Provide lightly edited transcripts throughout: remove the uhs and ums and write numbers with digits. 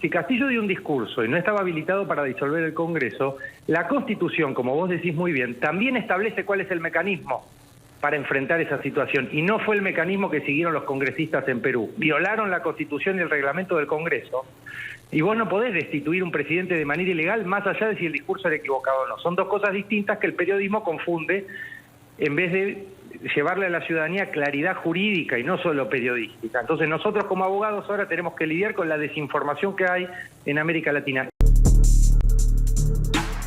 Si Castillo dio un discurso y no estaba habilitado para disolver el Congreso, la Constitución, como vos decís muy bien, también establece cuál es el mecanismo para enfrentar esa situación. Y no fue el mecanismo que siguieron los congresistas en Perú. Violaron la Constitución y el reglamento del Congreso. Y vos no podés destituir un presidente de manera ilegal más allá de si el discurso era equivocado o no. Son dos cosas distintas que el periodismo confunde en vez de llevarle a la ciudadanía claridad jurídica y no solo periodística. Entonces nosotros como abogados ahora tenemos que lidiar con la desinformación que hay en América Latina.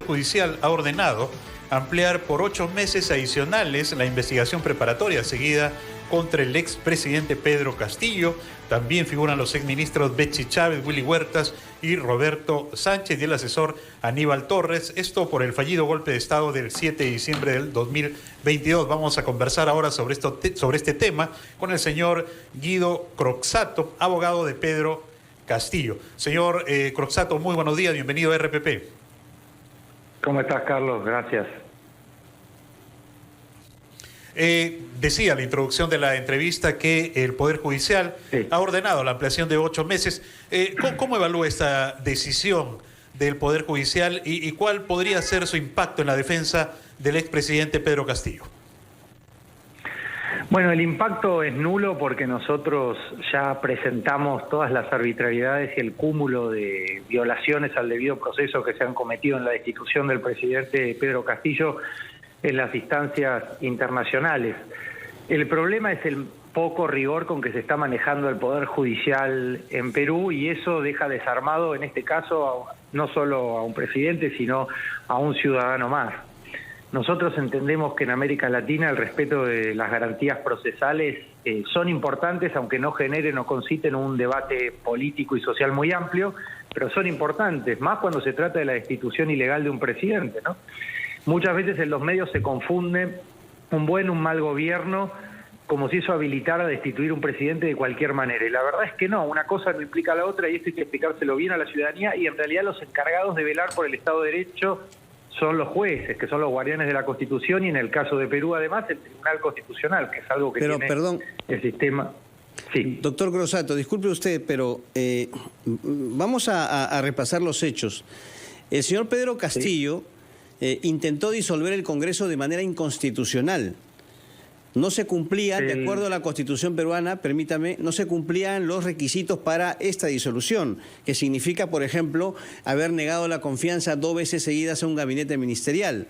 El judicial ha ordenado ampliar por 8 meses adicionales la investigación preparatoria seguida contra el expresidente Pedro Castillo. También figuran los exministros Betsy Chávez, Willy Huertas y Roberto Sánchez y el asesor Aníbal Torres. Esto por el fallido golpe de Estado del 7 de diciembre del 2022. Vamos a conversar ahora sobre este tema con el señor Guido Croxatto, abogado de Pedro Castillo. Señor Croxatto, muy buenos días, bienvenido a RPP. ¿Cómo estás, Carlos? Gracias. Decía la introducción de la entrevista que el Poder Judicial ha ordenado la ampliación de 8 meses. ¿Cómo evalúa esta decisión del Poder Judicial y cuál podría ser su impacto en la defensa del expresidente Pedro Castillo? Bueno, el impacto es nulo porque nosotros ya presentamos todas las arbitrariedades y el cúmulo de violaciones al debido proceso que se han cometido en la destitución del presidente Pedro Castillo en las instancias internacionales. El problema es el poco rigor con que se está manejando el Poder Judicial en Perú y eso deja desarmado, en este caso, no solo a un presidente, sino a un ciudadano más. Nosotros entendemos que en América Latina el respeto de las garantías procesales son importantes, aunque no generen o conciten un debate político y social muy amplio, pero son importantes, más cuando se trata de la destitución ilegal de un presidente, ¿no? Muchas veces en los medios se confunde un buen, un mal gobierno, como si eso habilitara a destituir un presidente de cualquier manera. Y la verdad es que no, una cosa no implica la otra y esto hay que explicárselo bien a la ciudadanía y en realidad los encargados de velar por el Estado de Derecho son los jueces, que son los guardianes de la Constitución y en el caso de Perú además el Tribunal Constitucional, que es algo que tiene el sistema. Sí. Doctor Croxatto, disculpe usted, pero vamos a repasar los hechos. El señor Pedro Castillo intentó disolver el Congreso de manera inconstitucional. No se cumplían, de acuerdo a la Constitución peruana, permítame, no se cumplían los requisitos para esta disolución, que significa, por ejemplo, haber negado la confianza 2 veces seguidas a un gabinete ministerial.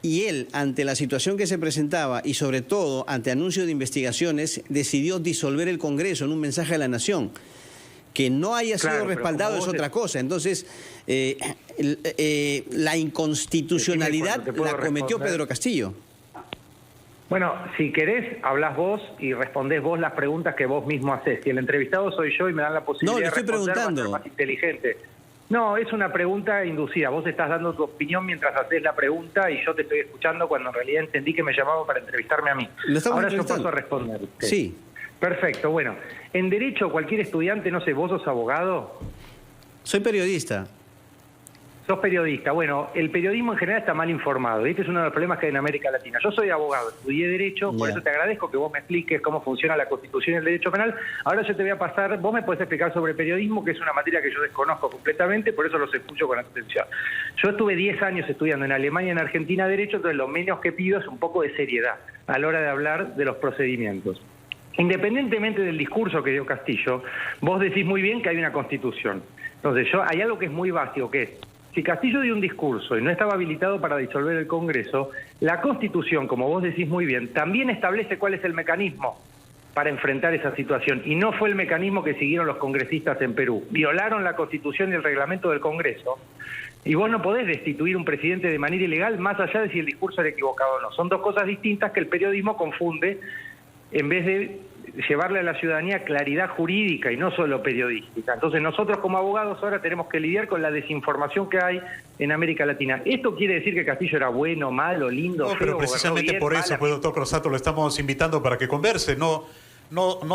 Y él, ante la situación que se presentaba y sobre todo ante anuncios de investigaciones, decidió disolver el Congreso en un mensaje a la nación. Que no haya sido respaldado es otra cosa. Entonces, la inconstitucionalidad la cometió Pedro Castillo. Bueno, si querés, hablás vos y respondés vos las preguntas que vos mismo hacés. Si el entrevistado soy yo y me dan la posibilidad de responder, va a ser más inteligente. No, es una pregunta inducida. Vos estás dando tu opinión mientras haces la pregunta y yo te estoy escuchando cuando en realidad entendí que me llamaba para entrevistarme a mí. Ahora yo paso a responder. Sí. Perfecto, bueno. En Derecho, cualquier estudiante, no sé, ¿vos sos abogado? Soy periodista. Sos periodista. Bueno, el periodismo en general está mal informado. Este es uno de los problemas que hay en América Latina. Yo soy abogado, estudié Derecho, por eso te agradezco que vos me expliques cómo funciona la Constitución y el Derecho Penal. Ahora yo te voy a pasar, vos me podés explicar sobre periodismo, que es una materia que yo desconozco completamente, por eso los escucho con atención. Yo estuve 10 años estudiando en Alemania y en Argentina Derecho, entonces lo menos que pido es un poco de seriedad a la hora de hablar de los procedimientos. Independientemente del discurso que dio Castillo, vos decís muy bien que hay una Constitución. Entonces hay algo que es muy básico, que es, si Castillo dio un discurso y no estaba habilitado para disolver el Congreso, la Constitución, como vos decís muy bien, también establece cuál es el mecanismo para enfrentar esa situación. Y no fue el mecanismo que siguieron los congresistas en Perú. Violaron la Constitución y el reglamento del Congreso. Y vos no podés destituir un presidente de manera ilegal más allá de si el discurso era equivocado o no. Son dos cosas distintas que el periodismo confunde en vez de llevarle a la ciudadanía claridad jurídica y no solo periodística. Entonces nosotros como abogados ahora tenemos que lidiar con la desinformación que hay en América Latina. ¿Esto quiere decir que Castillo era bueno, malo, lindo, feo? No, pero precisamente bien, por eso, pues, doctor Croxatto, lo estamos invitando para que converse, no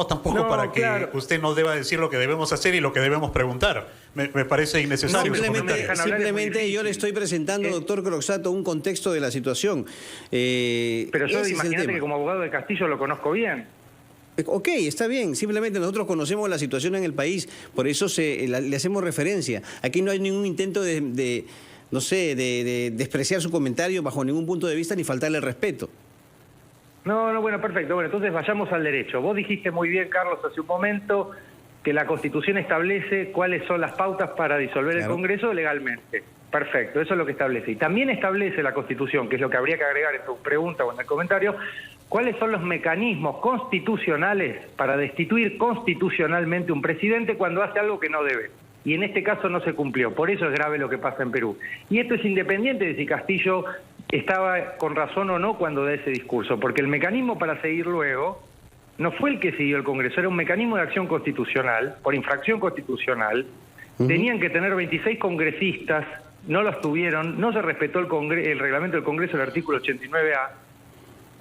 tampoco para que usted nos deba decir lo que debemos hacer y lo que debemos preguntar. Me parece innecesario. Simplemente yo le estoy presentando, doctor Croxatto, un contexto de la situación. Pero yo imagínate que como abogado de Castillo lo conozco bien. Ok, está bien. Simplemente nosotros conocemos la situación en el país, por eso le hacemos referencia. Aquí no hay ningún intento de despreciar su comentario bajo ningún punto de vista ni faltarle el respeto. No, bueno, perfecto. Bueno, entonces vayamos al derecho. Vos dijiste muy bien, Carlos, hace un momento que la Constitución establece cuáles son las pautas para disolver el Congreso legalmente. Perfecto, eso es lo que establece. Y también establece la Constitución, que es lo que habría que agregar en tu pregunta o en el comentario, cuáles son los mecanismos constitucionales para destituir constitucionalmente un presidente cuando hace algo que no debe. Y en este caso no se cumplió. Por eso es grave lo que pasa en Perú. Y esto es independiente de si Castillo estaba con razón o no cuando da ese discurso, porque el mecanismo para seguir luego no fue el que siguió el Congreso, era un mecanismo de acción constitucional, por infracción constitucional. Tenían que tener 26 congresistas, no los tuvieron, no se respetó el reglamento del Congreso, el artículo 89A.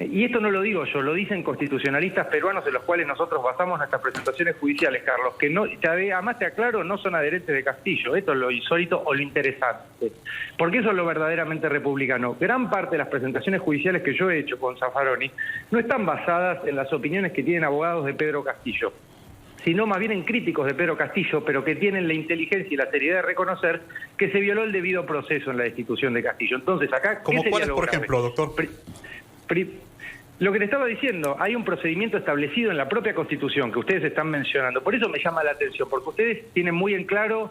Y esto no lo digo yo, lo dicen constitucionalistas peruanos en los cuales nosotros basamos nuestras presentaciones judiciales, Carlos, que no, además te aclaro, no son adherentes de Castillo. Esto es lo insólito o lo interesante, porque eso es lo verdaderamente republicano. Gran parte de las presentaciones judiciales que yo he hecho con Zaffaroni no están basadas en las opiniones que tienen abogados de Pedro Castillo, sino más bien en críticos de Pedro Castillo, pero que tienen la inteligencia y la seriedad de reconocer que se violó el debido proceso en la destitución de Castillo. Entonces, acá, ¿cómo cuál es, por ejemplo, doctor? Lo que te estaba diciendo, hay un procedimiento establecido en la propia Constitución que ustedes están mencionando. Por eso me llama la atención, porque ustedes tienen muy en claro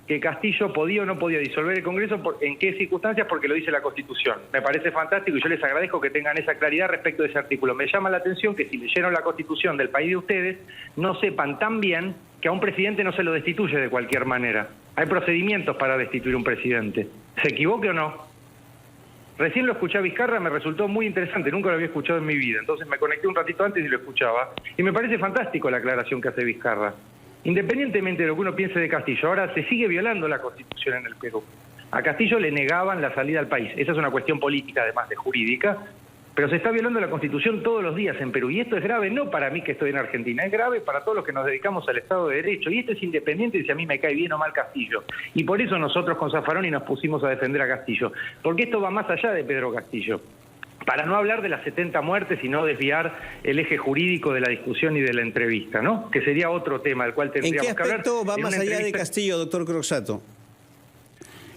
que Castillo podía o no podía disolver el Congreso, en qué circunstancias, porque lo dice la Constitución. Me parece fantástico y yo les agradezco que tengan esa claridad respecto de ese artículo. Me llama la atención que si leyeron la Constitución del país de ustedes, no sepan tan bien que a un presidente no se lo destituye de cualquier manera. Hay procedimientos para destituir un presidente. ¿Se equivoque o no? Recién lo escuché a Vizcarra, me resultó muy interesante, nunca lo había escuchado en mi vida, entonces me conecté un ratito antes y lo escuchaba, y me parece fantástico la aclaración que hace Vizcarra. Independientemente de lo que uno piense de Castillo, ahora se sigue violando la Constitución en el Perú. A Castillo le negaban la salida al país, esa es una cuestión política además de jurídica, pero se está violando la Constitución todos los días en Perú, y esto es grave no para mí que estoy en Argentina, es grave para todos los que nos dedicamos al Estado de Derecho, y esto es independiente de si a mí me cae bien o mal Castillo. Y por eso nosotros con Zaffaroni nos pusimos a defender a Castillo, porque esto va más allá de Pedro Castillo. Para no hablar de las 70 muertes y no desviar el eje jurídico de la discusión y de la entrevista, ¿no? Que sería otro tema del cual tendríamos que hablar. ¿En qué aspecto va más allá de Castillo, doctor Croxatto?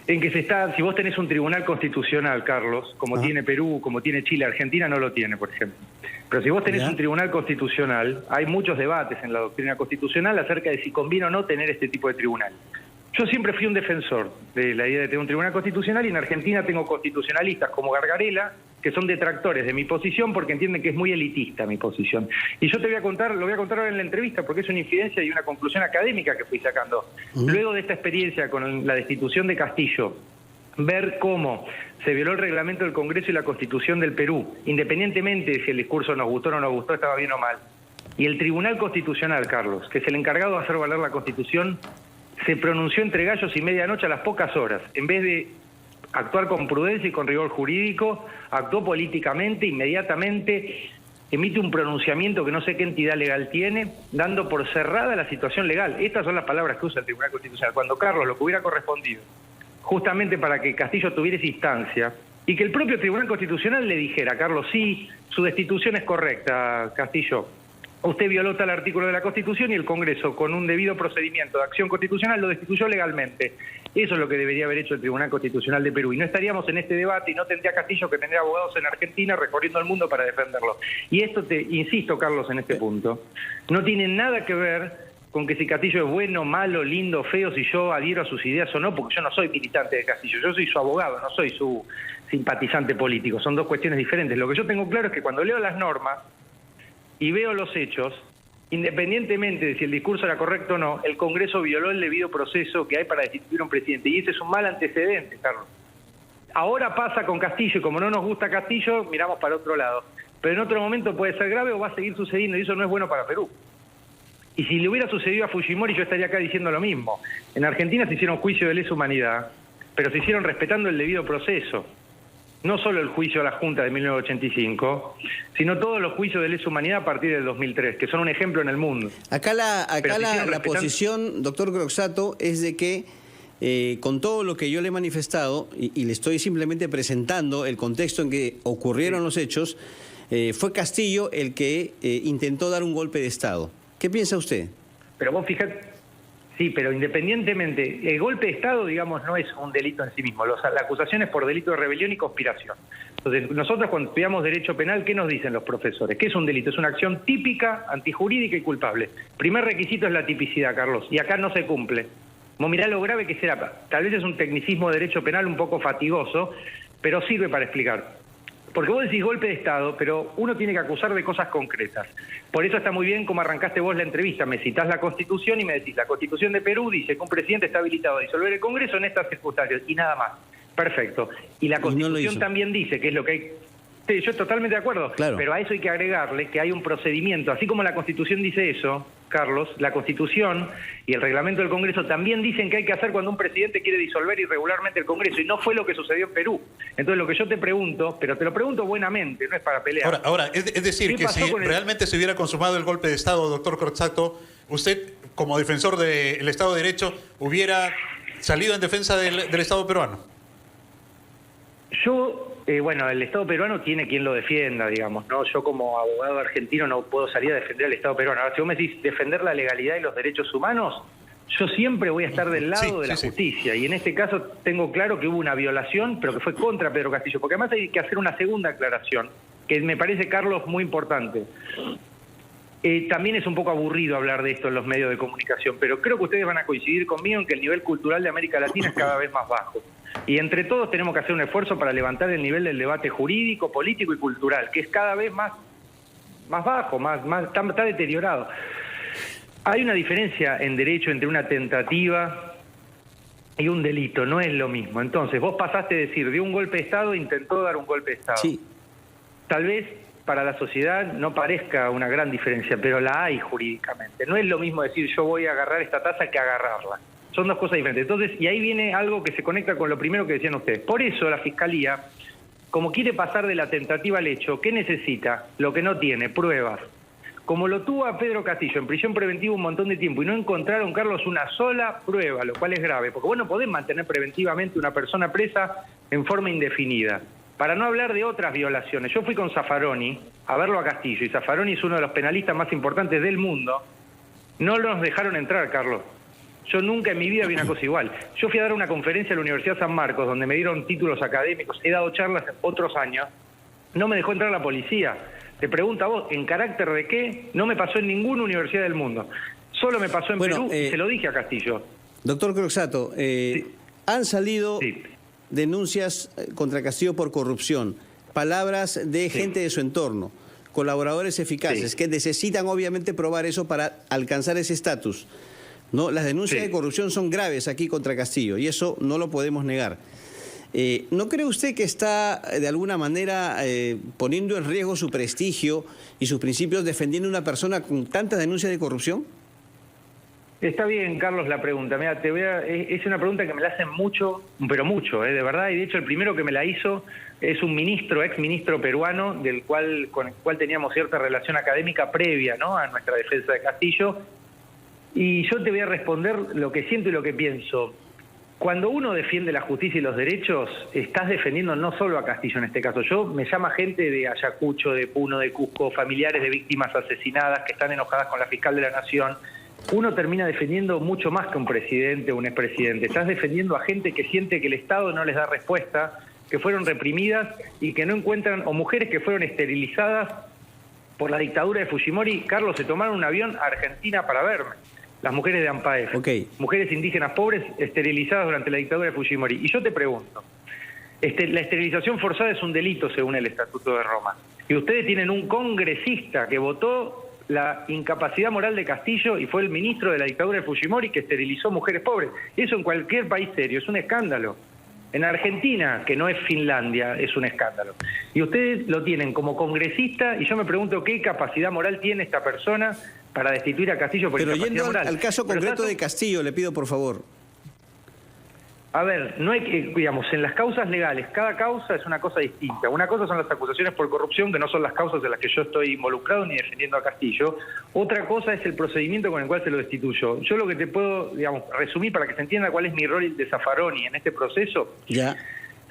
En que si vos tenés un tribunal constitucional, Carlos, como tiene Perú, como tiene Chile, Argentina no lo tiene, por ejemplo. Pero si vos tenés un tribunal constitucional, hay muchos debates en la doctrina constitucional acerca de si conviene o no tener este tipo de tribunal. Yo siempre fui un defensor de la idea de tener un tribunal constitucional y en Argentina tengo constitucionalistas como Gargarella, que son detractores de mi posición porque entienden que es muy elitista mi posición. Y yo lo voy a contar ahora en la entrevista porque es una infidencia y una conclusión académica que fui sacando. Luego de esta experiencia con la destitución de Castillo, ver cómo se violó el reglamento del Congreso y la Constitución del Perú, independientemente de si el discurso nos gustó o no nos gustó, estaba bien o mal. Y el Tribunal Constitucional, Carlos, que es el encargado de hacer valer la Constitución, se pronunció entre gallos y medianoche a las pocas horas. En vez de actuar con prudencia y con rigor jurídico, actuó políticamente, inmediatamente emite un pronunciamiento que no sé qué entidad legal tiene, dando por cerrada la situación legal. Estas son las palabras que usa el Tribunal Constitucional. Cuando Carlos, lo que hubiera correspondido, justamente para que Castillo tuviera esa instancia, y que el propio Tribunal Constitucional le dijera, Carlos, sí, su destitución es correcta, Castillo. Usted violó tal artículo de la Constitución y el Congreso, con un debido procedimiento de acción constitucional, lo destituyó legalmente. Eso es lo que debería haber hecho el Tribunal Constitucional de Perú. Y no estaríamos en este debate y no tendría Castillo que tener abogados en Argentina recorriendo el mundo para defenderlo. Y esto te insisto, Carlos, en este punto, no tiene nada que ver con que si Castillo es bueno, malo, lindo, feo, si yo adhiero a sus ideas o no, porque yo no soy militante de Castillo, yo soy su abogado, no soy su simpatizante político. Son dos cuestiones diferentes. Lo que yo tengo claro es que cuando leo las normas y veo los hechos, independientemente de si el discurso era correcto o no, el Congreso violó el debido proceso que hay para destituir a un presidente. Y ese es un mal antecedente, Carlos. Ahora pasa con Castillo, y como no nos gusta Castillo, miramos para otro lado. Pero en otro momento puede ser grave o va a seguir sucediendo, y eso no es bueno para Perú. Y si le hubiera sucedido a Fujimori, yo estaría acá diciendo lo mismo. En Argentina se hicieron juicio de lesa humanidad, pero se hicieron respetando el debido proceso. No solo el juicio a la Junta de 1985, sino todos los juicios de lesa humanidad a partir del 2003, que son un ejemplo en el mundo. Acá la posición, doctor Croxatto, es de que con todo lo que yo le he manifestado, y le estoy simplemente presentando el contexto en que ocurrieron los hechos, fue Castillo el que intentó dar un golpe de Estado. ¿Qué piensa usted? Pero vos fijate, sí, pero independientemente, el golpe de Estado, digamos, no es un delito en sí mismo. La acusación es por delito de rebelión y conspiración. Entonces, nosotros cuando estudiamos Derecho Penal, ¿qué nos dicen los profesores? ¿Qué es un delito? Es una acción típica, antijurídica y culpable. Primer requisito es la tipicidad, Carlos, y acá no se cumple. Vos mirá lo grave que será. Tal vez es un tecnicismo de Derecho Penal un poco fatigoso, pero sirve para explicar. Porque vos decís golpe de Estado, pero uno tiene que acusar de cosas concretas. Por eso está muy bien como arrancaste vos la entrevista. Me citás la Constitución y me decís, la Constitución de Perú dice que un presidente está habilitado a disolver el Congreso en estas circunstancias, y nada más. Perfecto. Y la Constitución también dice que es lo que hay... Sí, yo totalmente de acuerdo, claro. Pero a eso hay que agregarle que hay un procedimiento. Así como la Constitución dice eso, Carlos, la Constitución y el reglamento del Congreso también dicen que hay que hacer cuando un presidente quiere disolver irregularmente el Congreso, y no fue lo que sucedió en Perú. Entonces lo que yo te pregunto, pero te lo pregunto buenamente, no es para pelear. Ahora es decir, que si realmente se hubiera consumado el golpe de Estado, doctor Croxatto, usted, como defensor del Estado de Derecho, hubiera salido en defensa del Estado peruano. Bueno, el Estado peruano tiene quien lo defienda, digamos, ¿no? Yo como abogado argentino no puedo salir a defender al Estado peruano. Ahora, si vos me decís defender la legalidad y los derechos humanos, yo siempre voy a estar del lado de la justicia. Y en este caso tengo claro que hubo una violación, pero que fue contra Pedro Castillo. Porque además hay que hacer una segunda aclaración, que me parece, Carlos, muy importante. También es un poco aburrido hablar de esto en los medios de comunicación, pero creo que ustedes van a coincidir conmigo en que el nivel cultural de América Latina es cada vez más bajo. Y entre todos tenemos que hacer un esfuerzo para levantar el nivel del debate jurídico, político y cultural, que es cada vez más bajo, está deteriorado. Hay una diferencia en derecho entre una tentativa y un delito, no es lo mismo. Entonces, vos pasaste a decir, dio un golpe de Estado e intentó dar un golpe de Estado. Sí. Tal vez para la sociedad no parezca una gran diferencia, pero la hay jurídicamente. No es lo mismo decir yo voy a agarrar esta taza que agarrarla. Son dos cosas diferentes. Entonces, y ahí viene algo que se conecta con lo primero que decían ustedes. Por eso la Fiscalía, como quiere pasar de la tentativa al hecho, ¿qué necesita? Lo que no tiene, pruebas. Como lo tuvo a Pedro Castillo en prisión preventiva un montón de tiempo y no encontraron, Carlos, una sola prueba, lo cual es grave, porque vos no podés mantener preventivamente una persona presa en forma indefinida. Para no hablar de otras violaciones. Yo fui con Zaffaroni a verlo a Castillo, y Zaffaroni es uno de los penalistas más importantes del mundo. No nos dejaron entrar, Carlos. Yo nunca en mi vida vi una cosa igual. Yo fui a dar una conferencia a la Universidad San Marcos, donde me dieron títulos académicos, he dado charlas en otros años, no me dejó entrar la policía. Te pregunto a vos, ¿en carácter de qué? No me pasó en ninguna universidad del mundo. Solo me pasó en Perú, y se lo dije a Castillo. Doctor Croxatto, han salido denuncias contra Castillo por corrupción, palabras de gente de su entorno, colaboradores eficaces, que necesitan obviamente probar eso para alcanzar ese estatus. ¿No? Las denuncias de corrupción son graves aquí contra Castillo, y eso no lo podemos negar. ¿No cree usted que está de alguna manera poniendo en riesgo su prestigio y sus principios defendiendo a una persona con tantas denuncias de corrupción? Está bien, Carlos, la pregunta. Mira, es una pregunta que me la hacen mucho, pero mucho, de verdad. Y de hecho el primero que me la hizo es un ex ministro peruano, con el cual teníamos cierta relación académica previa, ¿no?, a nuestra defensa de Castillo. Y yo te voy a responder lo que siento y lo que pienso. Cuando uno defiende la justicia y los derechos, estás defendiendo no solo a Castillo en este caso. Me llama gente de Ayacucho, de Puno, de Cusco, familiares de víctimas asesinadas que están enojadas con la fiscal de la Nación. Uno termina defendiendo mucho más que un presidente o un expresidente. Estás defendiendo a gente que siente que el Estado no les da respuesta, que fueron reprimidas y que no encuentran, o mujeres que fueron esterilizadas por la dictadura de Fujimori. Carlos, se tomaron un avión a Argentina para verme. Las mujeres de AMPAEF, mujeres indígenas pobres esterilizadas durante la dictadura de Fujimori. Y yo te pregunto, la esterilización forzada es un delito según el Estatuto de Roma. Y ustedes tienen un congresista que votó la incapacidad moral de Castillo y fue el ministro de la dictadura de Fujimori que esterilizó mujeres pobres. Eso en cualquier país serio es un escándalo. En Argentina, que no es Finlandia, es un escándalo. Y ustedes lo tienen como congresista, y yo me pregunto qué capacidad moral tiene esta persona para destituir a Castillo por incapacidad moral. Pero yendo al caso concreto de Castillo, le pido por favor. A ver, no hay que, digamos, en las causas legales, cada causa es una cosa distinta. Una cosa son las acusaciones por corrupción, que no son las causas en las que yo estoy involucrado ni defendiendo a Castillo. Otra cosa es el procedimiento con el cual se lo destituyo. Yo lo que te puedo, digamos, resumir para que se entienda cuál es mi rol de Zaffaroni en este proceso,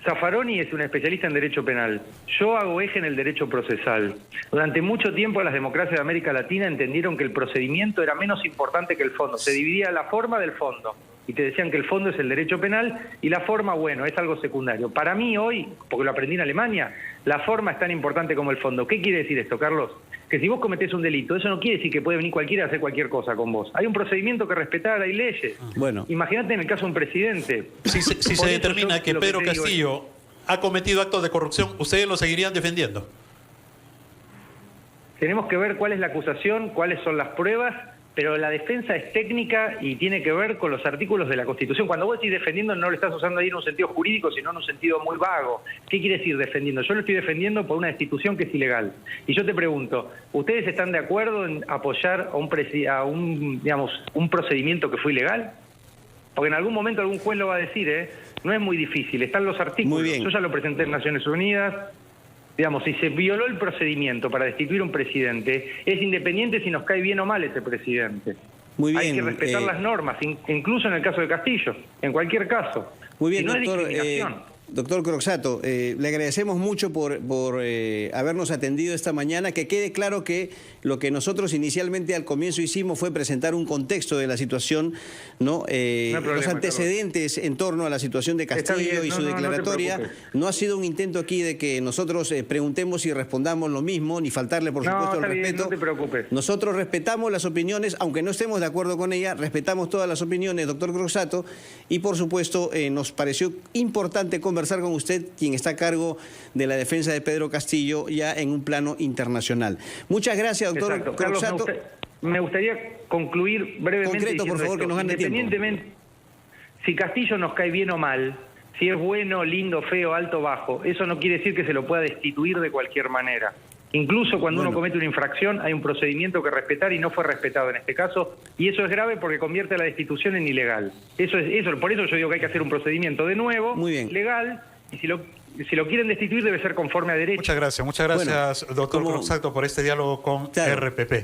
Zaffaroni es un especialista en derecho penal. Yo hago eje en el derecho procesal. Durante mucho tiempo las democracias de América Latina entendieron que el procedimiento era menos importante que el fondo. Se dividía la forma del fondo. Y te decían que el fondo es el derecho penal y la forma, bueno, es algo secundario. Para mí hoy, porque lo aprendí en Alemania, la forma es tan importante como el fondo. ¿Qué quiere decir esto, Carlos? Que si vos cometés un delito, eso no quiere decir que puede venir cualquiera a hacer cualquier cosa con vos. Hay un procedimiento que respetar, hay leyes. Bueno. Imagínate en el caso de un presidente. Si se determina que Pedro Castillo ha cometido actos de corrupción, ¿ustedes lo seguirían defendiendo? Tenemos que ver cuál es la acusación, cuáles son las pruebas, pero la defensa es técnica y tiene que ver con los artículos de la Constitución. Cuando vos decís defendiendo, no lo estás usando ahí en un sentido jurídico, sino en un sentido muy vago. ¿Qué quiere decir defendiendo? Yo lo estoy defendiendo por una destitución que es ilegal. Y yo te pregunto, ¿ustedes están de acuerdo en apoyar a un procedimiento que fue ilegal? Porque en algún momento algún juez lo va a decir, ¿eh? No es muy difícil, están los artículos. Muy bien. Yo ya lo presenté en Naciones Unidas. Digamos, si se violó el procedimiento para destituir un presidente, es independiente si nos cae bien o mal ese presidente. Muy bien. Hay que respetar las normas, incluso en el caso de Castillo, en cualquier caso. Muy bien, no doctor. es discriminación. Doctor Croxatto, le agradecemos mucho por habernos atendido esta mañana. Que quede claro que lo que nosotros inicialmente al comienzo hicimos fue presentar un contexto de la situación, ¿no? Los antecedentes en torno a la situación de Castillo y su declaratoria. No ha sido un intento aquí de que nosotros preguntemos y respondamos lo mismo, ni faltarle, por supuesto, el respeto. No te preocupes. Nosotros respetamos las opiniones, aunque no estemos de acuerdo con ellas, respetamos todas las opiniones, doctor Croxatto, y por supuesto nos pareció importante conversar con usted, quien está a cargo de la defensa de Pedro Castillo ya en un plano internacional. Muchas gracias, doctor Croxatto. Carlos, me gustaría concluir brevemente. Concreto, por favor, que nos gane tiempo. Independientemente, si Castillo nos cae bien o mal, si es bueno, lindo, feo, alto, bajo, eso no quiere decir que se lo pueda destituir de cualquier manera. Incluso cuando uno comete una infracción hay un procedimiento que respetar y no fue respetado en este caso, y eso es grave porque convierte a la destitución en ilegal. Por eso yo digo que hay que hacer un procedimiento de nuevo, legal, y si lo quieren destituir debe ser conforme a derecho. Muchas gracias, doctor Croxatto, por este diálogo con RPP.